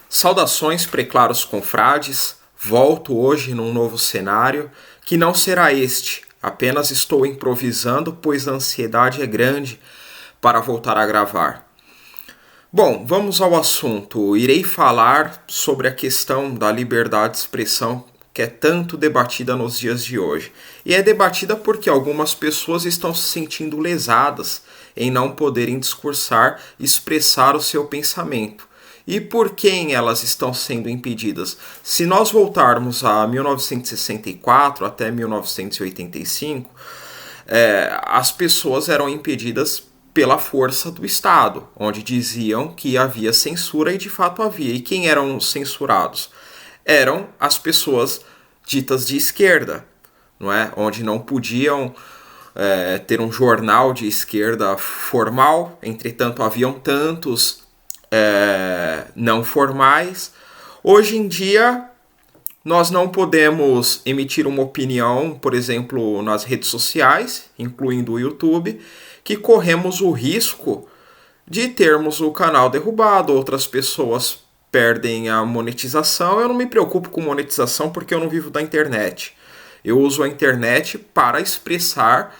Saudações, preclaros confrades, volto hoje num novo cenário, que não será este, apenas estou improvisando, pois a ansiedade é grande para voltar a gravar. Bom, vamos ao assunto. Irei falar sobre a questão da liberdade de expressão que é tanto debatida nos dias de hoje. E é debatida porque algumas pessoas estão se sentindo lesadas em não poderem discursar e expressar o seu pensamento. E por quem elas estão sendo impedidas? Se nós voltarmos a 1964 até 1985, as pessoas eram impedidas pela força do Estado, onde diziam que havia censura e de fato havia. E quem eram censurados? Eram as pessoas ditas de esquerda, não é? Onde não podiam ter um jornal de esquerda formal, entretanto haviam tantos não formais. Hoje em dia nós não podemos emitir uma opinião, por exemplo, nas redes sociais, incluindo o YouTube, que corremos o risco de termos o canal derrubado, outras pessoas perdem a monetização. Eu não me preocupo com monetização porque eu não vivo da internet. Eu uso a internet para expressar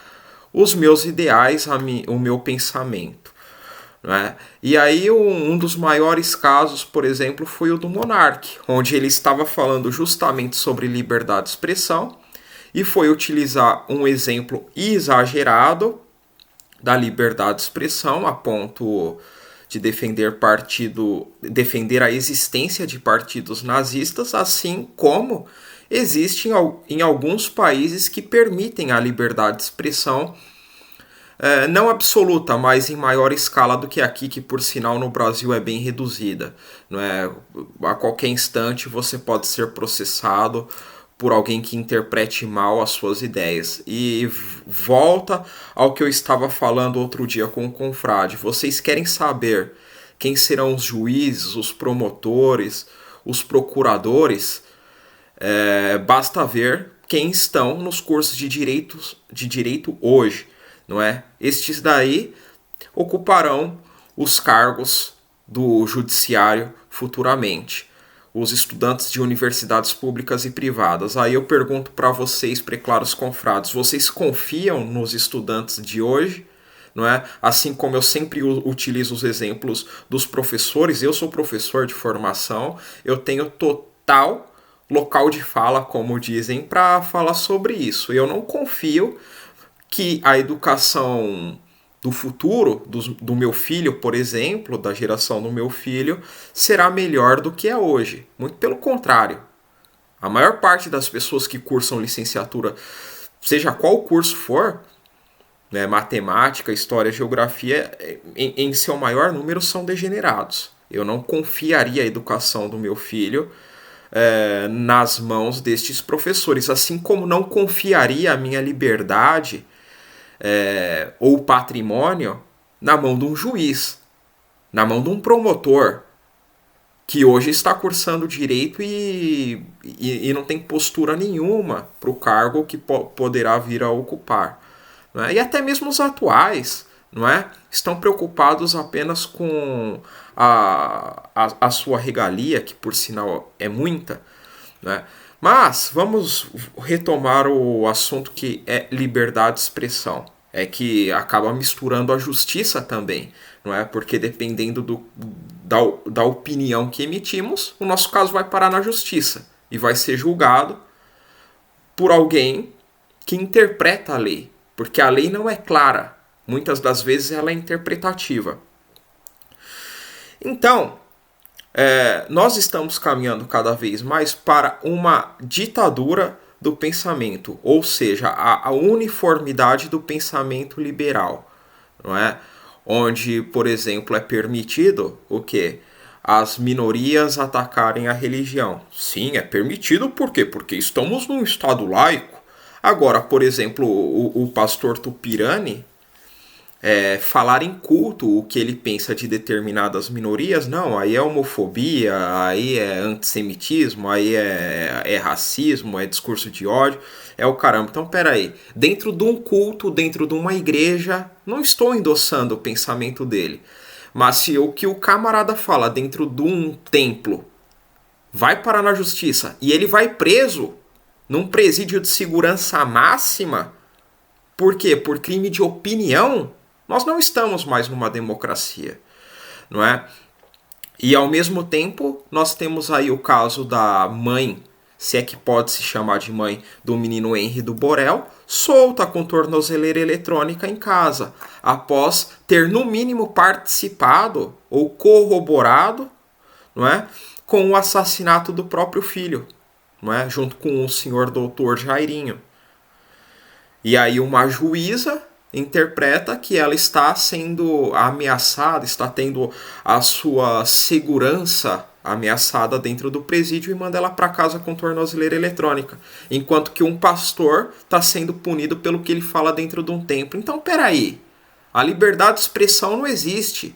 os meus ideais, o meu pensamento. Né? E aí um dos maiores casos, por exemplo, foi o do Monark, onde ele estava falando justamente sobre liberdade de expressão e foi utilizar um exemplo exagerado da liberdade de expressão a ponto de defender a existência de partidos nazistas, assim como existe em alguns países que permitem a liberdade de expressão, não absoluta, mas em maior escala do que aqui, que por sinal no Brasil é bem reduzida. Não é? A qualquer instante você pode ser processado por alguém que interprete mal as suas ideias. E volta ao que eu estava falando outro dia com o confrade. Vocês querem saber quem serão os juízes, os promotores, os procuradores? Basta ver quem estão nos cursos de direito hoje. Não é? Estes daí ocuparão os cargos do judiciário futuramente. Os estudantes de universidades públicas e privadas. Aí eu pergunto para vocês, preclaros confrades, vocês confiam nos estudantes de hoje? Não é? Assim como eu sempre utilizo os exemplos dos professores, eu sou professor de formação, eu tenho total local de fala, como dizem, para falar sobre isso. Eu não confio que a educação do futuro, do meu filho, por exemplo, da geração do meu filho, será melhor do que é hoje. Muito pelo contrário. A maior parte das pessoas que cursam licenciatura, seja qual curso for, né, matemática, história, geografia, em seu maior número são degenerados. Eu não confiaria a educação do meu filho nas mãos destes professores, assim como não confiaria a minha liberdade ou patrimônio na mão de um juiz, na mão de um promotor, que hoje está cursando direito e não tem postura nenhuma para o cargo que poderá vir a ocupar. Não é? E até mesmo os atuais, não é? Estão preocupados apenas com a sua regalia, que por sinal é muita, não é? Mas vamos retomar o assunto que é liberdade de expressão. É que acaba misturando a justiça também, não é? Porque dependendo da opinião que emitimos, o nosso caso vai parar na justiça e vai ser julgado por alguém que interpreta a lei. Porque a lei não é clara. Muitas das vezes ela é interpretativa. Então, nós estamos caminhando cada vez mais para uma ditadura do pensamento, ou seja, a uniformidade do pensamento liberal, não é? Onde, por exemplo, é permitido o quê? As minorias atacarem a religião. Sim, é permitido por quê? Porque estamos num estado laico. Agora, por exemplo, o pastor Tupirani falar em culto o que ele pensa de determinadas minorias, não, aí é homofobia, aí é antissemitismo, aí é racismo, é discurso de ódio, é o caramba. Então, peraí, dentro de um culto, dentro de uma igreja, não estou endossando o pensamento dele, mas se o que o camarada fala dentro de um templo vai parar na justiça e ele vai preso num presídio de segurança máxima, por quê? Por crime de opinião, nós não estamos mais numa democracia, não é? E ao mesmo tempo, nós temos aí o caso da mãe, se é que pode se chamar de mãe, do menino Henry do Borel, solta com tornozeleira eletrônica em casa, após ter no mínimo participado ou corroborado, não é, com o assassinato do próprio filho, não é, junto com o senhor doutor Jairinho. E aí uma juíza interpreta que ela está sendo ameaçada, está tendo a sua segurança ameaçada dentro do presídio e manda ela para casa com tornozeleira eletrônica, enquanto que um pastor está sendo punido pelo que ele fala dentro de um templo. Então, peraí, a liberdade de expressão não existe.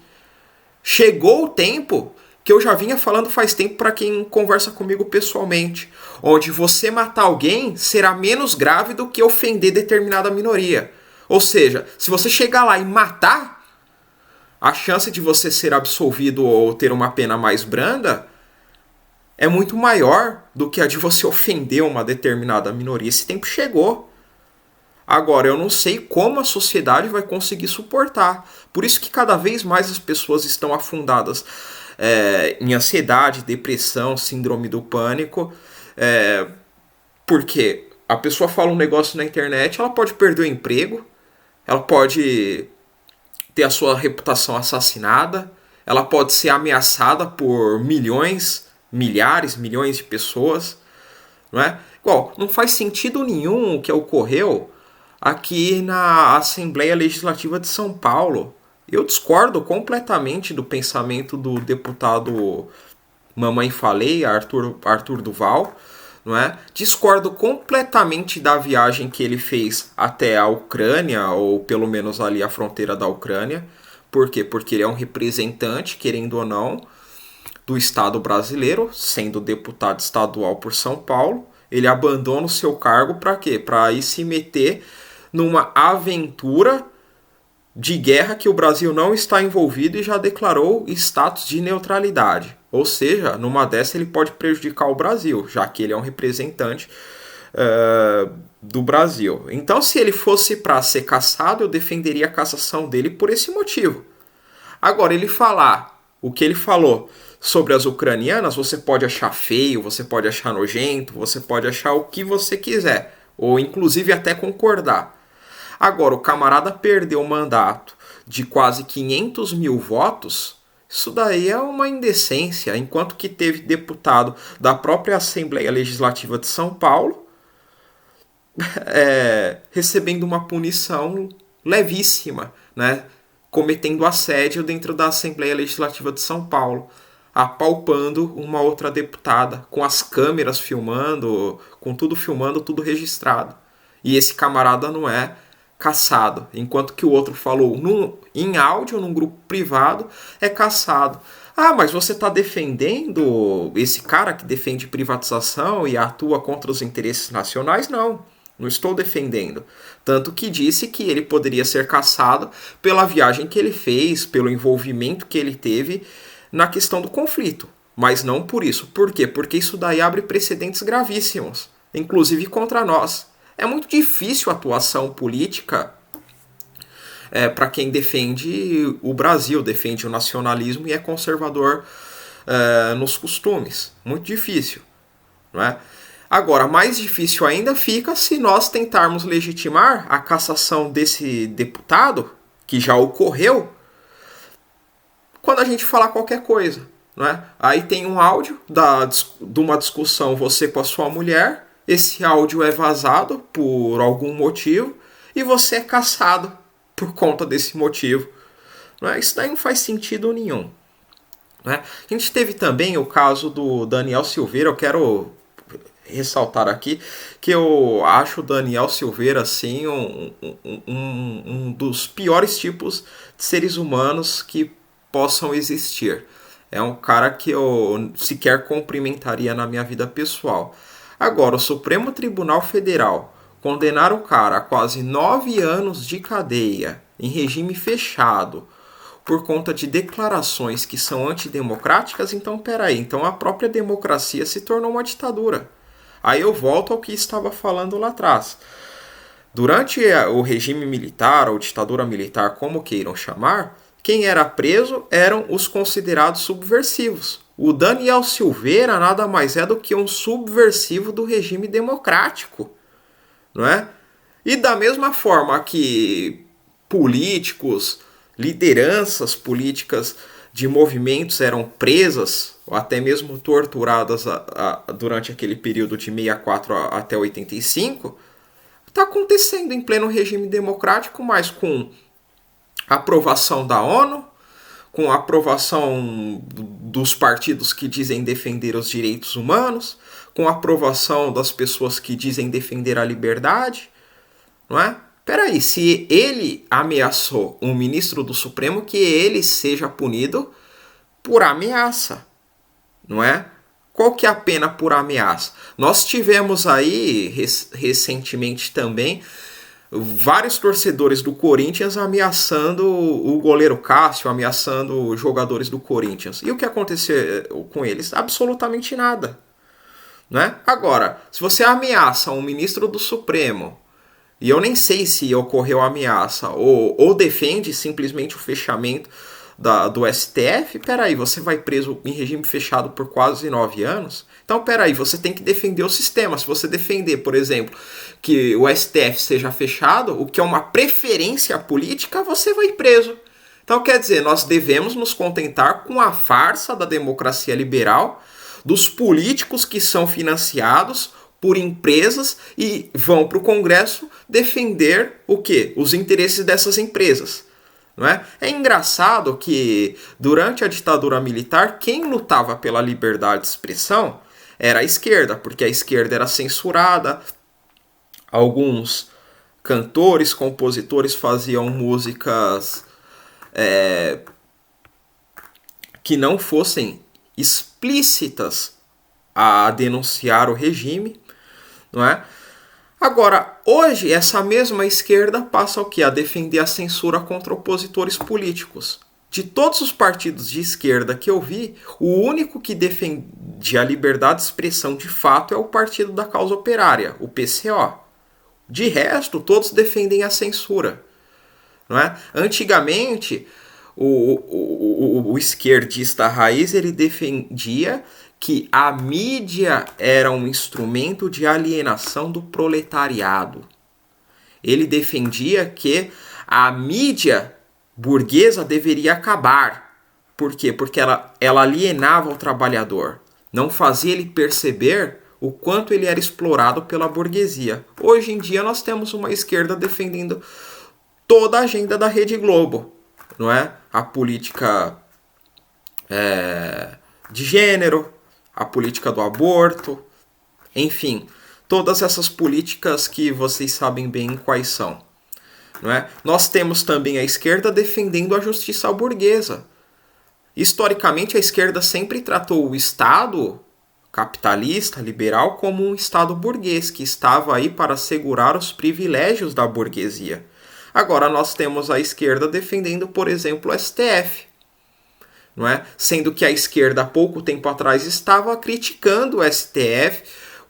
Chegou o tempo que eu já vinha falando faz tempo para quem conversa comigo pessoalmente, onde você matar alguém será menos grave do que ofender determinada minoria. Ou seja, se você chegar lá e matar, a chance de você ser absolvido ou ter uma pena mais branda é muito maior do que a de você ofender uma determinada minoria. Esse tempo chegou. Agora, eu não sei como a sociedade vai conseguir suportar. Por isso que cada vez mais as pessoas estão afundadas em ansiedade, depressão, síndrome do pânico. Porque a pessoa fala um negócio na internet, ela pode perder o emprego, ela pode ter a sua reputação assassinada, ela pode ser ameaçada por milhões, milhares, milhões de pessoas, não é? Igual, não faz sentido nenhum o que ocorreu aqui na Assembleia Legislativa de São Paulo. Eu discordo completamente do pensamento do deputado Mamãe Falei, Arthur Duval, não é? Discordo completamente da viagem que ele fez até a Ucrânia, ou pelo menos ali a fronteira da Ucrânia. Por quê? Porque ele é um representante, querendo ou não, do Estado brasileiro, sendo deputado estadual por São Paulo. Ele abandona o seu cargo para quê? Para ir se meter numa aventura de guerra que o Brasil não está envolvido e já declarou status de neutralidade. Ou seja, numa dessa ele pode prejudicar o Brasil, já que ele é um representante do Brasil. Então, se ele fosse para ser cassado, eu defenderia a cassação dele por esse motivo. Agora, ele falar o que ele falou sobre as ucranianas, você pode achar feio, você pode achar nojento, você pode achar o que você quiser, ou inclusive até concordar. Agora, o camarada perdeu o mandato de quase 500 mil votos, isso daí é uma indecência, enquanto que teve deputado da própria Assembleia Legislativa de São Paulo recebendo uma punição levíssima, né? Cometendo assédio dentro da Assembleia Legislativa de São Paulo, apalpando uma outra deputada, com as câmeras filmando, com tudo filmando, tudo registrado. E esse camarada não é cassado, enquanto que o outro falou em áudio, num grupo privado, é cassado. Ah, mas você está defendendo esse cara que defende privatização e atua contra os interesses nacionais? Não estou defendendo. Tanto que disse que ele poderia ser cassado pela viagem que ele fez, pelo envolvimento que ele teve na questão do conflito. Mas não por isso. Por quê? Porque isso daí abre precedentes gravíssimos, inclusive contra nós. É muito difícil a atuação política para quem defende o Brasil, defende o nacionalismo e é conservador nos costumes. Muito difícil, não é? Agora, mais difícil ainda fica se nós tentarmos legitimar a cassação desse deputado, que já ocorreu, quando a gente falar qualquer coisa, não é? Aí tem um áudio de uma discussão você com a sua mulher, esse áudio é vazado por algum motivo e você é cassado por conta desse motivo. Não é? Isso daí não faz sentido nenhum. Não é? A gente teve também o caso do Daniel Silveira. Eu quero ressaltar aqui que eu acho o Daniel Silveira assim, um dos piores tipos de seres humanos que possam existir. É um cara que eu sequer cumprimentaria na minha vida pessoal. Agora, o Supremo Tribunal Federal condenar o cara a quase 9 anos de cadeia, em regime fechado, por conta de declarações que são antidemocráticas, então peraí, então a própria democracia se tornou uma ditadura. Aí eu volto ao que estava falando lá atrás. Durante o regime militar, ou ditadura militar, como queiram chamar, quem era preso eram os considerados subversivos. O Daniel Silveira nada mais é do que um subversivo do regime democrático, não é? E da mesma forma que políticos, lideranças políticas de movimentos eram presas, ou até mesmo torturadas durante aquele período de 64 até 85, está acontecendo em pleno regime democrático, mas com aprovação da ONU, com aprovação dos partidos que dizem defender os direitos humanos, com aprovação das pessoas que dizem defender a liberdade, não é? Peraí, se ele ameaçou um ministro do Supremo, que ele seja punido por ameaça, não é? Qual que é a pena por ameaça? Nós tivemos aí, recentemente também, vários torcedores do Corinthians ameaçando o goleiro Cássio, ameaçando jogadores do Corinthians. E o que aconteceu com eles? Absolutamente nada. Né? Agora, se você ameaça um ministro do Supremo, e eu nem sei se ocorreu ameaça, ou defende simplesmente o fechamento do STF, peraí, você vai preso em regime fechado por quase 9 anos? Então, peraí, você tem que defender o sistema. Se você defender, por exemplo, que o STF seja fechado, o que é uma preferência política, você vai preso. Então, quer dizer, nós devemos nos contentar com a farsa da democracia liberal, dos políticos que são financiados por empresas e vão para o Congresso defender o quê? Os interesses dessas empresas. Não é? É engraçado que durante a ditadura militar, quem lutava pela liberdade de expressão era a esquerda, porque a esquerda era censurada, alguns cantores, compositores faziam músicas que não fossem explícitas a denunciar o regime, não é? Agora, hoje, essa mesma esquerda passa o quê? A defender a censura contra opositores políticos. De todos os partidos de esquerda que eu vi, o único que defende a liberdade de expressão de fato é o Partido da Causa Operária, o PCO. De resto, todos defendem a censura. Não é? Antigamente, o esquerdista raiz ele defendia que a mídia era um instrumento de alienação do proletariado. Ele defendia que a mídia burguesa deveria acabar. Por quê? Porque ela alienava o trabalhador. Não fazia ele perceber o quanto ele era explorado pela burguesia. Hoje em dia nós temos uma esquerda defendendo toda a agenda da Rede Globo. Não é? A política de gênero, a política do aborto, enfim, todas essas políticas que vocês sabem bem quais são. Não é? Nós temos também a esquerda defendendo a justiça burguesa. Historicamente, a esquerda sempre tratou o Estado capitalista, liberal, como um Estado burguês, que estava aí para assegurar os privilégios da burguesia. Agora nós temos a esquerda defendendo, por exemplo, o STF. Não é? Sendo que a esquerda há pouco tempo atrás estava criticando o STF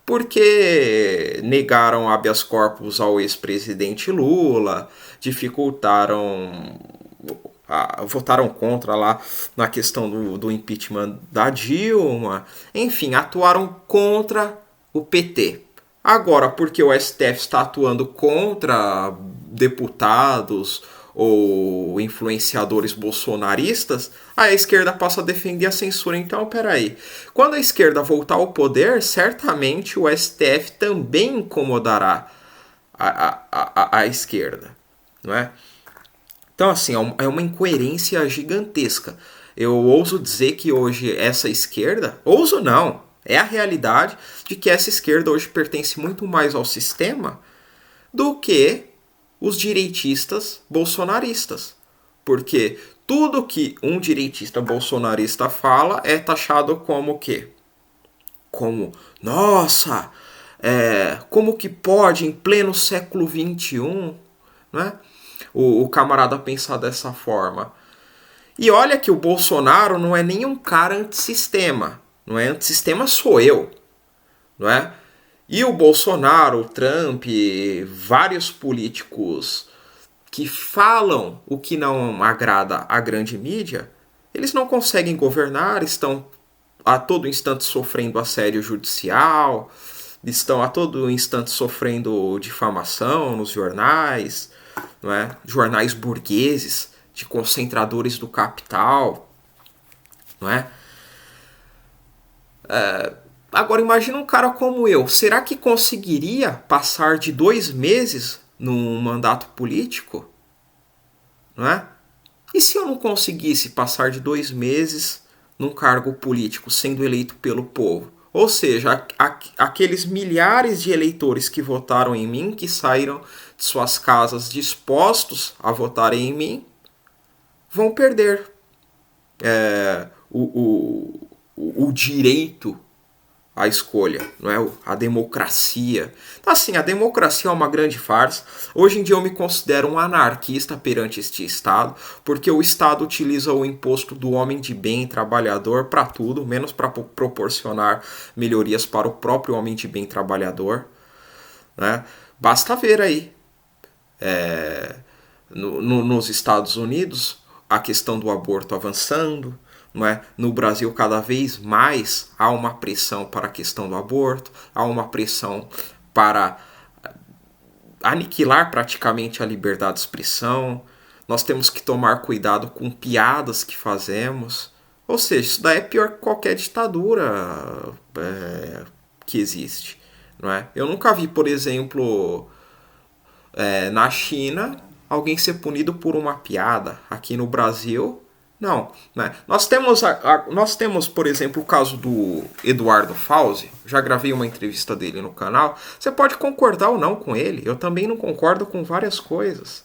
porque negaram habeas corpus ao ex-presidente Lula, votaram contra lá na questão do impeachment da Dilma, enfim, atuaram contra o PT. Agora, porque o STF está atuando contra deputados ou influenciadores bolsonaristas, a esquerda passa a defender a censura. Então, peraí. Quando a esquerda voltar ao poder, certamente o STF também incomodará a esquerda. Não é? Então, assim, é uma incoerência gigantesca. Eu ouso dizer que hoje essa esquerda... Ouso não. É a realidade de que essa esquerda hoje pertence muito mais ao sistema do que os direitistas bolsonaristas. Porque tudo que um direitista bolsonarista fala é taxado como o quê? Como, nossa, como que pode em pleno século XXI, né? O camarada pensar dessa forma. E olha que o Bolsonaro não é nem um cara antissistema. Não é antissistema, sou eu. Não é? E o Bolsonaro, o Trump, vários políticos que falam o que não agrada à grande mídia, eles não conseguem governar, estão a todo instante sofrendo assédio judicial, estão a todo instante sofrendo difamação nos jornais, não é? Jornais burgueses, de concentradores do capital, não é? Agora imagina um cara como eu, será que conseguiria passar de 2 meses num mandato político? Não é? E se eu não conseguisse passar de 2 meses num cargo político, sendo eleito pelo povo? Ou seja, aqueles milhares de eleitores que votaram em mim, que saíram de suas casas dispostos a votarem em mim, vão perder o direito à escolha, não é? A democracia. Então, assim, a democracia é uma grande farsa. Hoje em dia eu me considero um anarquista perante este Estado, porque o Estado utiliza o imposto do homem de bem trabalhador para tudo, menos para proporcionar melhorias para o próprio homem de bem trabalhador, né? Basta ver aí, nos Estados Unidos, a questão do aborto avançando, não é? No Brasil, cada vez mais há uma pressão para a questão do aborto, há uma pressão para aniquilar praticamente a liberdade de expressão. Nós temos que tomar cuidado com piadas que fazemos. Ou seja, isso daí é pior que qualquer ditadura que existe. Não é? Eu nunca vi, por exemplo, na China, alguém ser punido por uma piada. Aqui no Brasil, não. Né? Nós temos, por exemplo, o caso do Eduardo Fauzi. Já gravei uma entrevista dele no canal. Você pode concordar ou não com ele. Eu também não concordo com várias coisas.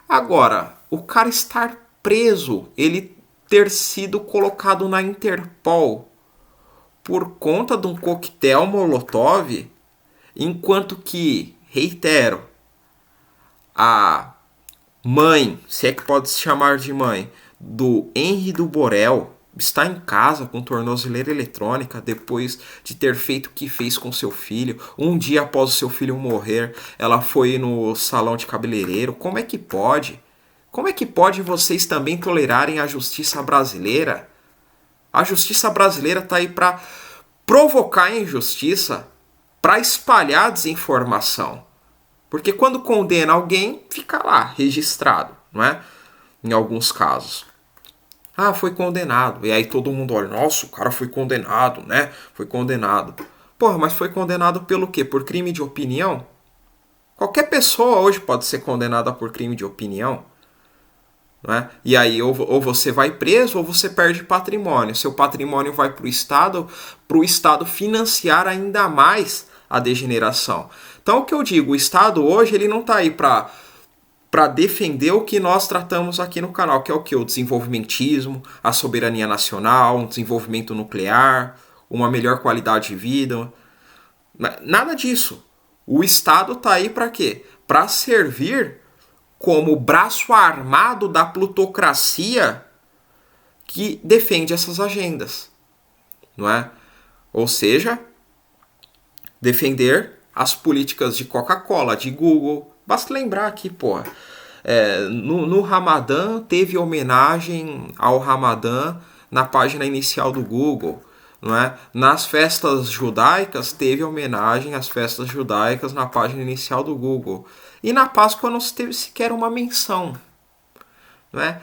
Agora, o cara estar preso, ele ter sido colocado na Interpol por conta de um coquetel Molotov, enquanto que, reitero, a mãe, se é que pode se chamar de mãe, do Henri do Borel está em casa com tornozeleira eletrônica depois de ter feito o que fez com seu filho. Um dia após o seu filho morrer, ela foi no salão de cabeleireiro. Como é que pode? Como é que pode vocês também tolerarem a justiça brasileira? A justiça brasileira está aí para provocar injustiça, para espalhar desinformação. Porque quando condena alguém, fica lá, registrado, não é? Em alguns casos. Ah, foi condenado. E aí todo mundo olha, nossa, o cara foi condenado, né? Foi condenado. Porra, mas foi condenado pelo quê? Por crime de opinião? Qualquer pessoa hoje pode ser condenada por crime de opinião. Não é? E aí ou você vai preso ou você perde patrimônio. Seu patrimônio vai para o Estado financiar ainda mais a degeneração. Então o que eu digo, o Estado hoje ele não está aí para defender o que nós tratamos aqui no canal, que é o que? O desenvolvimentismo, a soberania nacional, um desenvolvimento nuclear, uma melhor qualidade de vida. Nada disso. O Estado está aí para quê? Para servir como braço armado da plutocracia que defende essas agendas, não é? Ou seja, defender as políticas de Coca-Cola, de Google. Basta lembrar aqui, pô, no Ramadã teve homenagem ao Ramadã na página inicial do Google, não é? Nas festas judaicas teve homenagem às festas judaicas na página inicial do Google. E na Páscoa não se teve sequer uma menção, não é?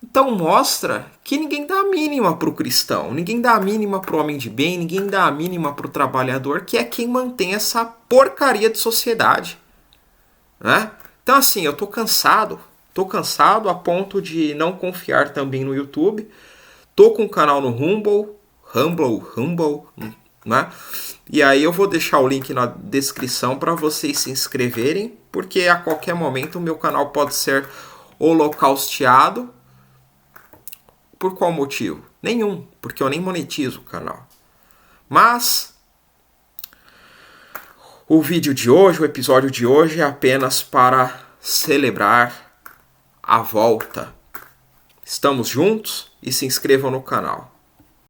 Então mostra que ninguém dá a mínima para o cristão, ninguém dá a mínima para o homem de bem, ninguém dá a mínima para o trabalhador, que é quem mantém essa porcaria de sociedade, né? Então assim, eu tô cansado a ponto de não confiar também no YouTube. Tô com um canal no Rumble, né? E aí eu vou deixar o link na descrição para vocês se inscreverem, porque a qualquer momento o meu canal pode ser holocausteado. Por qual motivo? Nenhum, porque eu nem monetizo o canal. Mas o vídeo de hoje, o episódio de hoje é apenas para celebrar a volta Estamos juntos e se inscrevam no canal.